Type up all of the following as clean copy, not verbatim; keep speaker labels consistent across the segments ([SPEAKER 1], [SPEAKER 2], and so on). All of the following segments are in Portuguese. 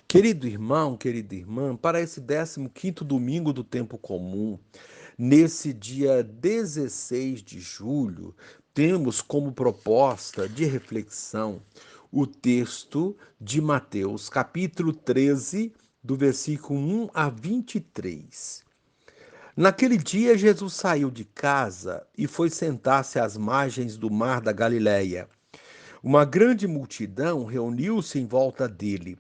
[SPEAKER 1] Querido irmão, querida irmã, para esse 15º domingo do tempo comum, nesse dia 16 de julho, temos como proposta de reflexão o texto de Mateus, capítulo 13, do versículo 1 a 23. Naquele dia, Jesus saiu de casa e foi sentar-se às margens do mar da Galileia. Uma grande multidão reuniu-se em volta dele.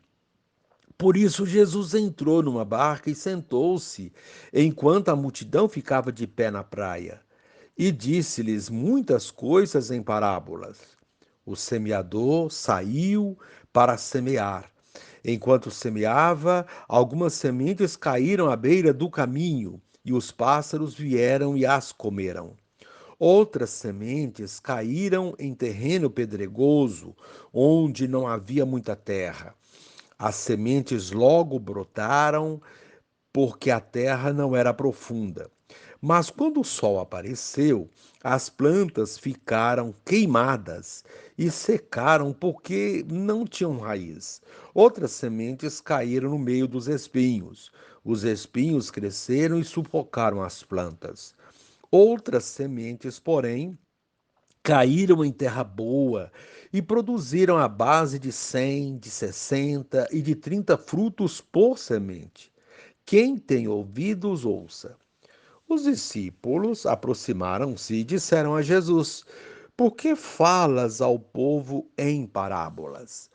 [SPEAKER 1] Por isso, Jesus entrou numa barca e sentou-se, enquanto a multidão ficava de pé na praia, e disse-lhes muitas coisas em parábolas. O semeador saiu para semear. Enquanto semeava, algumas sementes caíram à beira do caminho, e os pássaros vieram e as comeram. Outras sementes caíram em terreno pedregoso, onde não havia muita terra. As sementes logo brotaram, porque a terra não era profunda. Mas quando o sol apareceu, as plantas ficaram queimadas e secaram porque não tinham raiz. Outras sementes caíram no meio dos espinhos. Os espinhos cresceram e sufocaram as plantas. Outras sementes, porém, caíram em terra boa e produziram a base de 100, de 60 e de 30 frutos por semente. Quem tem ouvidos, ouça. Os discípulos aproximaram-se e disseram a Jesus: Por que falas ao povo em parábolas?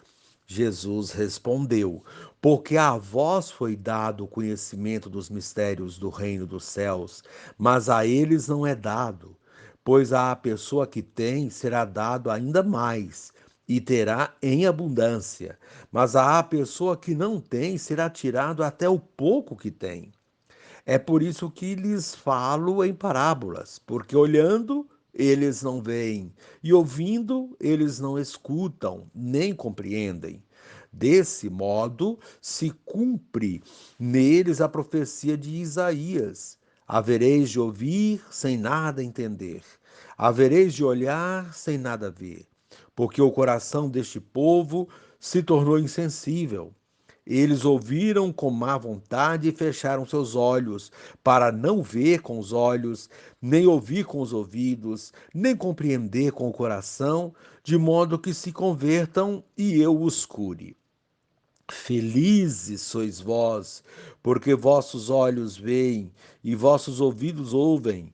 [SPEAKER 1] Jesus respondeu: Porque a vós foi dado o conhecimento dos mistérios do reino dos céus, mas a eles não é dado. Pois à pessoa que tem será dado ainda mais, e terá em abundância. Mas à pessoa que não tem será tirado até o pouco que tem. É por isso que lhes falo em parábolas, porque olhando eles não veem, e ouvindo eles não escutam, nem compreendem. Desse modo se cumpre neles a profecia de Isaías: havereis de ouvir sem nada entender, havereis de olhar sem nada ver, porque o coração deste povo se tornou insensível. Eles ouviram com má vontade e fecharam seus olhos, para não ver com os olhos, nem ouvir com os ouvidos, nem compreender com o coração, de modo que se convertam e eu os cure. Felizes sois vós, porque vossos olhos veem e vossos ouvidos ouvem.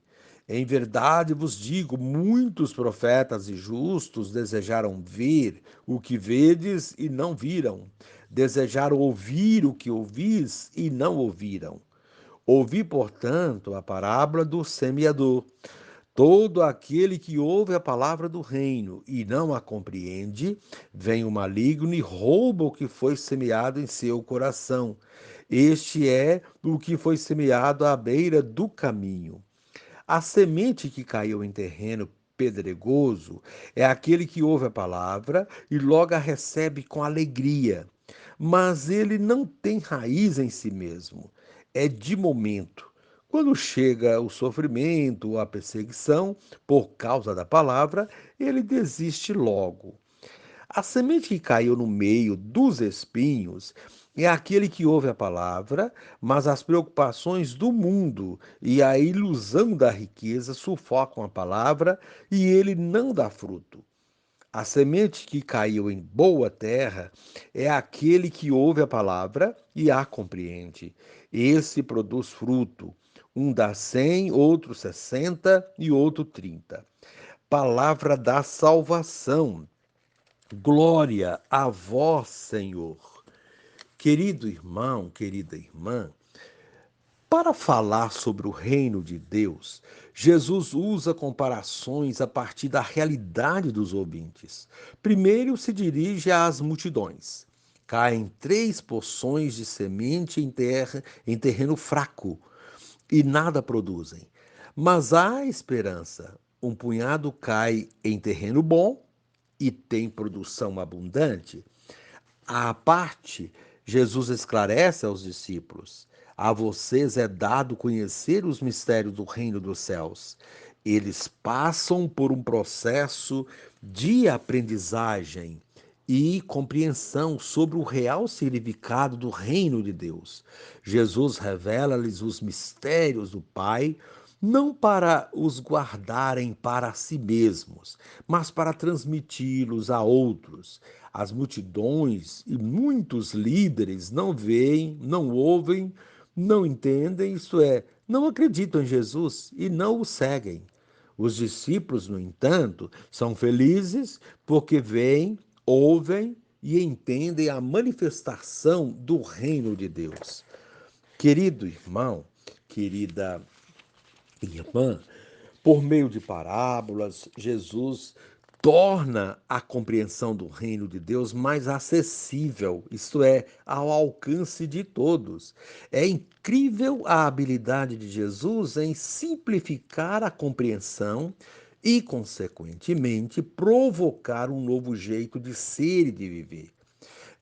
[SPEAKER 1] Em verdade vos digo: muitos profetas e justos desejaram ver o que vedes e não viram, desejaram ouvir o que ouvis e não ouviram. Ouvi, portanto, a parábola do semeador. Todo aquele que ouve a palavra do reino e não a compreende, vem o maligno e rouba o que foi semeado em seu coração. Este é o que foi semeado à beira do caminho. A semente que caiu em terreno pedregoso é aquele que ouve a palavra e logo a recebe com alegria, mas ele não tem raiz em si mesmo, é de momento. Quando chega o sofrimento ou a perseguição por causa da palavra, ele desiste logo. A semente que caiu no meio dos espinhos é aquele que ouve a palavra, mas as preocupações do mundo e a ilusão da riqueza sufocam a palavra e ele não dá fruto. A semente que caiu em boa terra é aquele que ouve a palavra e a compreende. Esse produz fruto. Um dá 100, outro 60 e outro 30. Palavra da salvação. Glória a vós, Senhor. Querido irmão, querida irmã, para falar sobre o reino de Deus, Jesus usa comparações a partir da realidade dos ouvintes. Primeiro se dirige às multidões. Caem 3 porções de semente em terreno fraco e nada produzem. Mas há esperança. Um punhado cai em terreno bom e tem produção abundante. À parte, Jesus esclarece aos discípulos: A vocês é dado conhecer os mistérios do reino dos céus. Eles passam por um processo de aprendizagem e compreensão sobre o real significado do reino de Deus. Jesus revela-lhes os mistérios do Pai, não para os guardarem para si mesmos, mas para transmiti-los a outros. As multidões e muitos líderes não veem, não ouvem, não entendem, isto é, não acreditam em Jesus e não o seguem. Os discípulos, no entanto, são felizes porque veem, ouvem e entendem a manifestação do reino de Deus. Querido irmão, querida irmã, por meio de parábolas, Jesus torna a compreensão do reino de Deus mais acessível, isto é, ao alcance de todos. É incrível a habilidade de Jesus em simplificar a compreensão e, consequentemente, provocar um novo jeito de ser e de viver.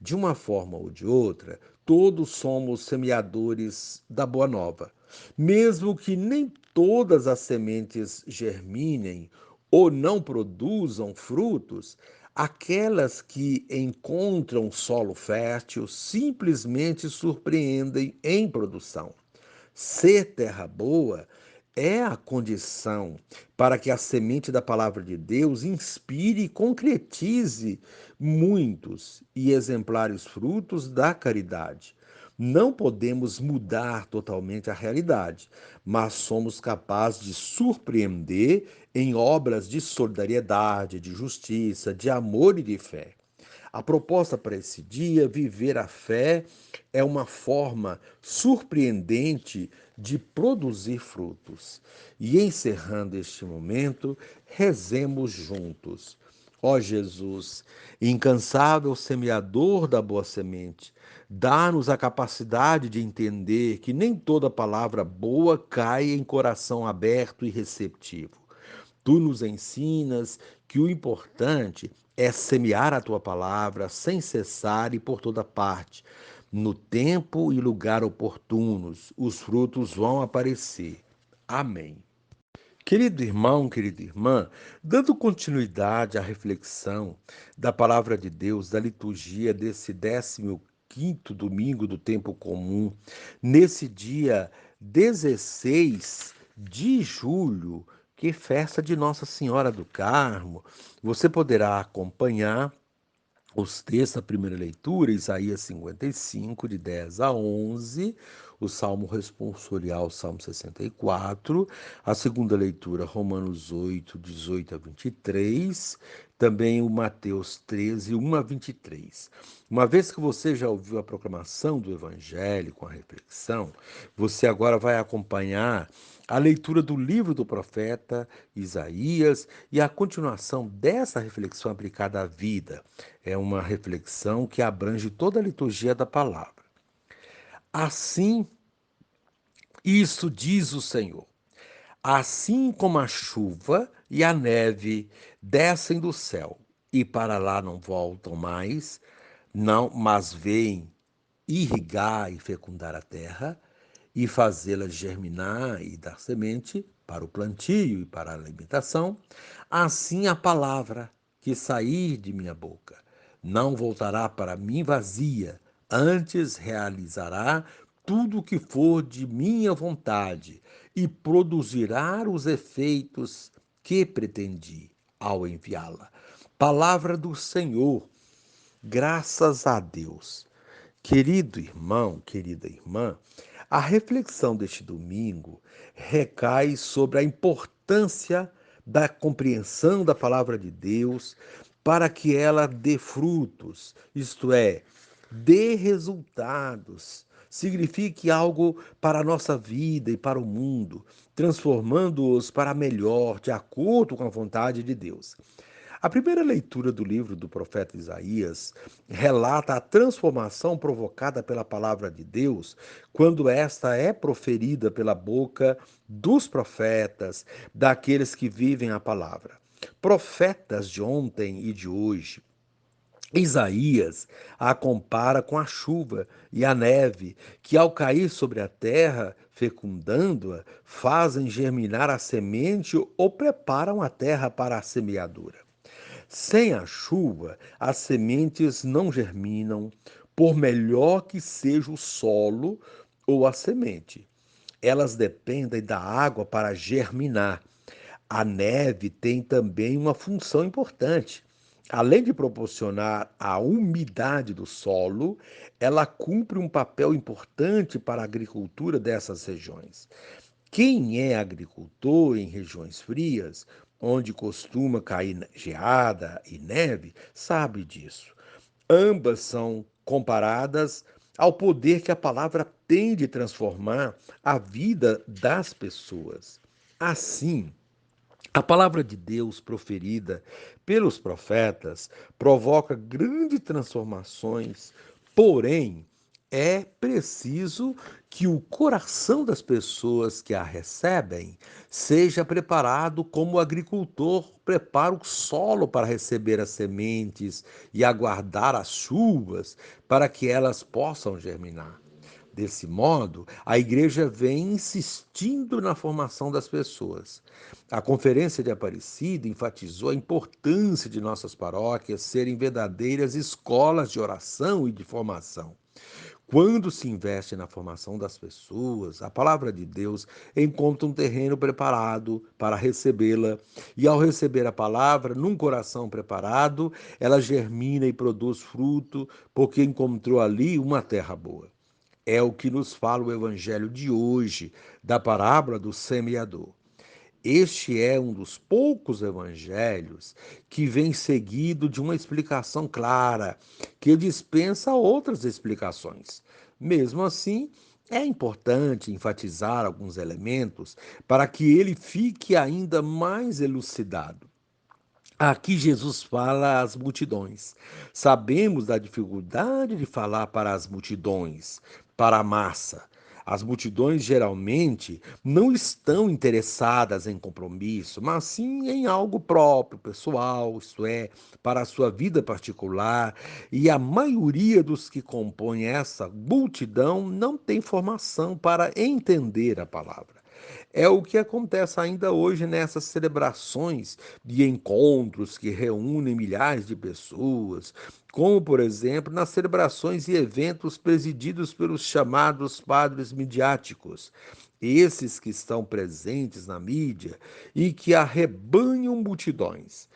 [SPEAKER 1] De uma forma ou de outra, todos somos semeadores da Boa Nova. Mesmo que nem todas as sementes germinem ou não produzam frutos, aquelas que encontram solo fértil simplesmente surpreendem em produção. Ser terra boa é a condição para que a semente da palavra de Deus inspire e concretize muitos e exemplares frutos da caridade. Não podemos mudar totalmente a realidade, mas somos capazes de surpreender em obras de solidariedade, de justiça, de amor e de fé. A proposta para esse dia, viver a fé, é uma forma surpreendente de produzir frutos. E encerrando este momento, rezemos juntos. Ó Jesus, incansável semeador da boa semente, dá-nos a capacidade de entender que nem toda palavra boa cai em coração aberto e receptivo. Tu nos ensinas que o importante é semear a tua palavra sem cessar e por toda parte. No tempo e lugar oportunos, os frutos vão aparecer. Amém. Querido irmão, querida irmã, dando continuidade à reflexão da palavra de Deus, da liturgia desse 15º domingo do tempo comum, nesse dia 16 de julho, que é festa de Nossa Senhora do Carmo, você poderá acompanhar os textos da primeira leitura, Isaías 55, de 10 a 11, o Salmo responsorial, Salmo 64, a segunda leitura, Romanos 8, 18 a 23, também o Mateus 13, 1 a 23. Uma vez que você já ouviu a proclamação do Evangelho com a reflexão, você agora vai acompanhar a leitura do livro do profeta Isaías e a continuação dessa reflexão aplicada à vida. É uma reflexão que abrange toda a liturgia da palavra. Assim, isso diz o Senhor. Assim como a chuva e a neve descem do céu e para lá não voltam mais, não, mas vêm irrigar e fecundar a terra e fazê-la germinar e dar semente para o plantio e para a alimentação, assim a palavra que sair de minha boca não voltará para mim vazia, antes realizará tudo o que for de minha vontade e produzirá os efeitos que pretendi ao enviá-la. Palavra do Senhor, graças a Deus. Querido irmão, querida irmã, a reflexão deste domingo recai sobre a importância da compreensão da palavra de Deus para que ela dê frutos, isto é, dê resultados, signifique algo para a nossa vida e para o mundo, transformando-os para melhor, de acordo com a vontade de Deus. A primeira leitura do livro do profeta Isaías relata a transformação provocada pela palavra de Deus quando esta é proferida pela boca dos profetas, daqueles que vivem a palavra. Profetas de ontem e de hoje. Isaías a compara com a chuva e a neve, que ao cair sobre a terra, fecundando-a, fazem germinar a semente ou preparam a terra para a semeadura. Sem a chuva, as sementes não germinam, por melhor que seja o solo ou a semente. Elas dependem da água para germinar. A neve tem também uma função importante. Além de proporcionar a umidade do solo, ela cumpre um papel importante para a agricultura dessas regiões. Quem é agricultor em regiões frias, onde costuma cair geada e neve, sabe disso. Ambas são comparadas ao poder que a palavra tem de transformar a vida das pessoas. Assim, a palavra de Deus proferida pelos profetas provoca grandes transformações, porém, é preciso que o coração das pessoas que a recebem seja preparado como o agricultor prepara o solo para receber as sementes e aguardar as chuvas para que elas possam germinar. Desse modo, a igreja vem insistindo na formação das pessoas. A Conferência de Aparecida enfatizou a importância de nossas paróquias serem verdadeiras escolas de oração e de formação. Quando se investe na formação das pessoas, a palavra de Deus encontra um terreno preparado para recebê-la, e ao receber a palavra num coração preparado, ela germina e produz fruto, porque encontrou ali uma terra boa. É o que nos fala o evangelho de hoje, da parábola do semeador. Este é um dos poucos evangelhos que vem seguido de uma explicação clara, que dispensa outras explicações. Mesmo assim, é importante enfatizar alguns elementos para que ele fique ainda mais elucidado. Aqui Jesus fala às multidões. Sabemos da dificuldade de falar para as multidões, para a massa. As multidões geralmente não estão interessadas em compromisso, mas sim em algo próprio, pessoal, isto é, para a sua vida particular. E a maioria dos que compõem essa multidão não tem formação para entender a palavra. É o que acontece ainda hoje nessas celebrações de encontros que reúnem milhares de pessoas, como, por exemplo, nas celebrações e eventos presididos pelos chamados padres midiáticos, esses que estão presentes na mídia e que arrebanham multidões.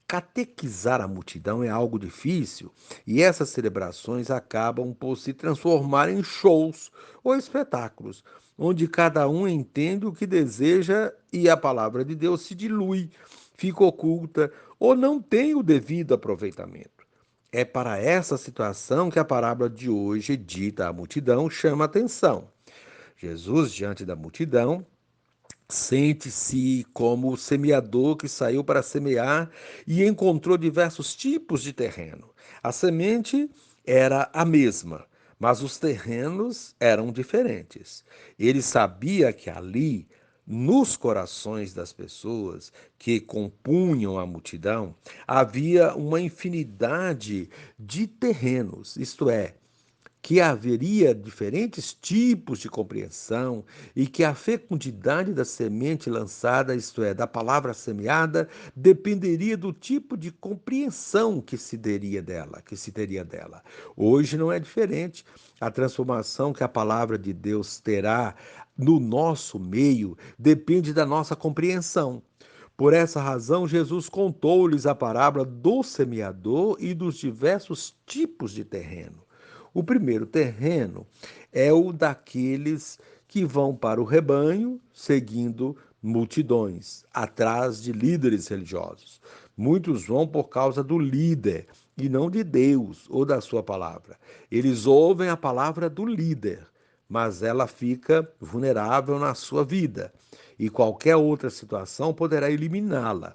[SPEAKER 1] Catequizar a multidão é algo difícil e essas celebrações acabam por se transformar em shows ou espetáculos, onde cada um entende o que deseja e a palavra de Deus se dilui, fica oculta ou não tem o devido aproveitamento. É para essa situação que a parábola de hoje, dita à multidão, chama atenção. Jesus, diante da multidão, sente-se como o semeador que saiu para semear e encontrou diversos tipos de terreno. A semente era a mesma, mas os terrenos eram diferentes. Ele sabia que ali, nos corações das pessoas que compunham a multidão, havia uma infinidade de terrenos, isto é, que haveria diferentes tipos de compreensão e que a fecundidade da semente lançada, isto é, da palavra semeada, dependeria do tipo de compreensão que se teria dela. Hoje não é diferente. A transformação que a palavra de Deus terá no nosso meio depende da nossa compreensão. Por essa razão, Jesus contou-lhes a parábola do semeador e dos diversos tipos de terreno. O primeiro terreno é o daqueles que vão para o rebanho, seguindo multidões, atrás de líderes religiosos. Muitos vão por causa do líder e não de Deus ou da sua palavra. Eles ouvem a palavra do líder, mas ela fica vulnerável na sua vida e qualquer outra situação poderá eliminá-la.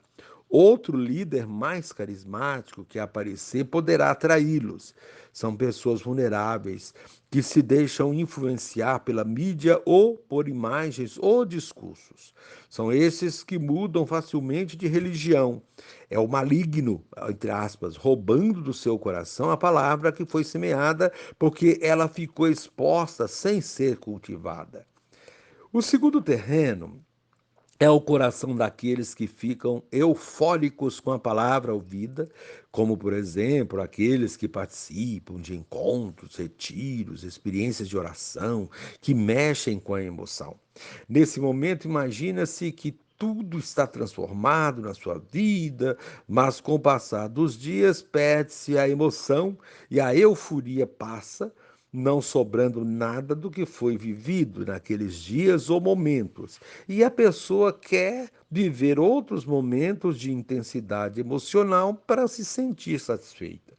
[SPEAKER 1] Outro líder mais carismático que aparecer poderá atraí-los. São pessoas vulneráveis que se deixam influenciar pela mídia ou por imagens ou discursos. São esses que mudam facilmente de religião. É o maligno, entre aspas, roubando do seu coração a palavra que foi semeada porque ela ficou exposta sem ser cultivada. O segundo terreno É o coração daqueles que ficam eufóricos com a palavra ouvida, como, por exemplo, aqueles que participam de encontros, retiros, experiências de oração, que mexem com a emoção. Nesse momento, imagina-se que tudo está transformado na sua vida, mas com o passar dos dias perde-se a emoção e a euforia passa, não sobrando nada do que foi vivido naqueles dias ou momentos. E a pessoa quer viver outros momentos de intensidade emocional para se sentir satisfeita.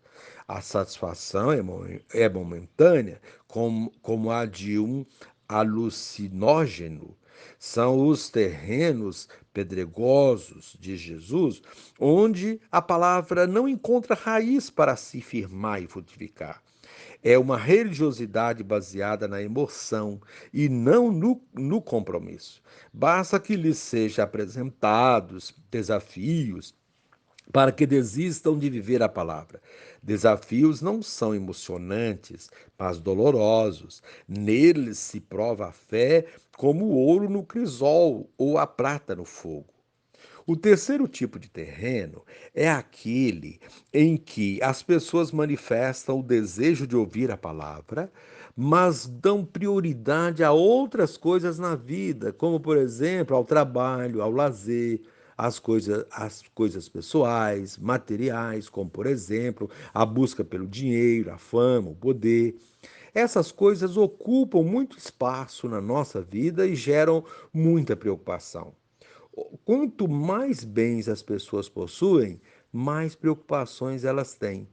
[SPEAKER 1] A satisfação é momentânea, como a de um alucinógeno. São os terrenos pedregosos de Jesus, onde a palavra não encontra raiz para se firmar e frutificar. É uma religiosidade baseada na emoção e não no compromisso. Basta que lhes sejam apresentados desafios para que desistam de viver a palavra. Desafios não são emocionantes, mas dolorosos. Neles se prova a fé como o ouro no crisol ou a prata no fogo. O terceiro tipo de terreno é aquele em que as pessoas manifestam o desejo de ouvir a palavra, mas dão prioridade a outras coisas na vida, como, por exemplo, ao trabalho, ao lazer, às coisas pessoais, materiais, como, por exemplo, a busca pelo dinheiro, a fama, o poder. Essas coisas ocupam muito espaço na nossa vida e geram muita preocupação. Quanto mais bens as pessoas possuem, mais preocupações elas têm.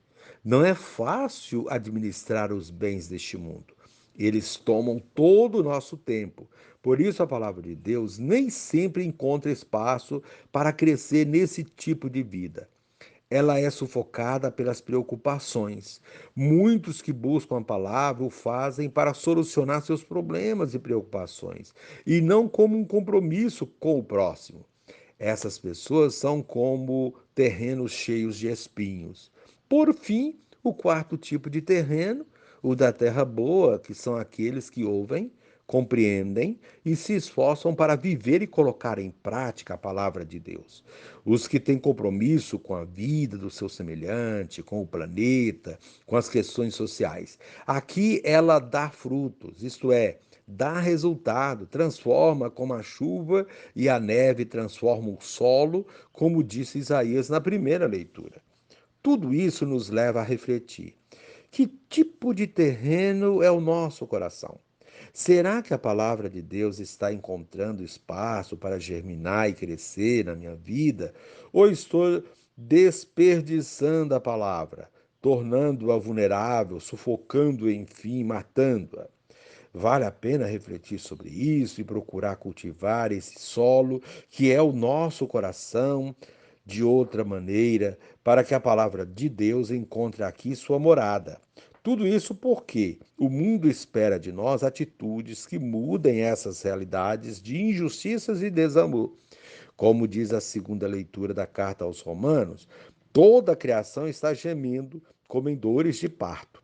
[SPEAKER 1] Não é fácil administrar os bens deste mundo. Eles tomam todo o nosso tempo. Por isso, a palavra de Deus nem sempre encontra espaço para crescer nesse tipo de vida. Ela é sufocada pelas preocupações. Muitos que buscam a palavra o fazem para solucionar seus problemas e preocupações, e não como um compromisso com o próximo. Essas pessoas são como terrenos cheios de espinhos. Por fim, o quarto tipo de terreno, o da terra boa, que são aqueles que ouvem, compreendem e se esforçam para viver e colocar em prática a palavra de Deus. Os que têm compromisso com a vida do seu semelhante, com o planeta, com as questões sociais. Aqui ela dá frutos, isto é, dá resultado, transforma como a chuva e a neve transforma o solo, como disse Isaías na primeira leitura. Tudo isso nos leva a refletir. Que tipo de terreno é o nosso coração? Será que a palavra de Deus está encontrando espaço para germinar e crescer na minha vida? Ou estou desperdiçando a palavra, tornando-a vulnerável, sufocando-a, enfim, matando-a? Vale a pena refletir sobre isso e procurar cultivar esse solo que é o nosso coração de outra maneira, para que a palavra de Deus encontre aqui sua morada. Tudo isso porque o mundo espera de nós atitudes que mudem essas realidades de injustiças e desamor. Como diz a segunda leitura da carta aos Romanos, toda a criação está gemendo como em dores de parto.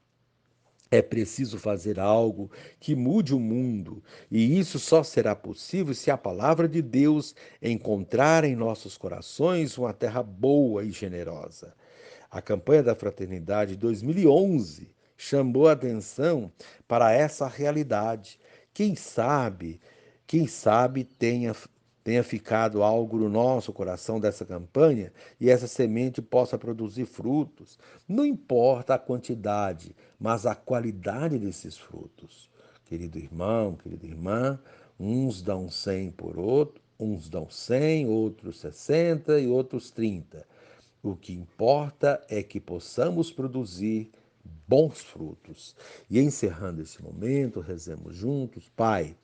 [SPEAKER 1] É preciso fazer algo que mude o mundo, e isso só será possível se a palavra de Deus encontrar em nossos corações uma terra boa e generosa. A campanha da Fraternidade 2011 chamou a atenção para essa realidade. Quem sabe, quem sabe tenha ficado algo no nosso coração dessa campanha e essa semente possa produzir frutos. Não importa a quantidade, mas a qualidade desses frutos. Querido irmão, querida irmã, uns dão 100 por outro, uns dão 100, outros 60 e outros 30. O que importa é que possamos produzir bons frutos. E encerrando esse momento, rezemos juntos. Pai,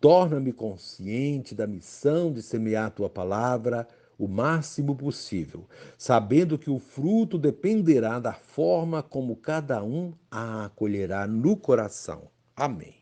[SPEAKER 1] torna-me consciente da missão de semear a tua palavra o máximo possível, sabendo que o fruto dependerá da forma como cada um a acolherá no coração. Amém.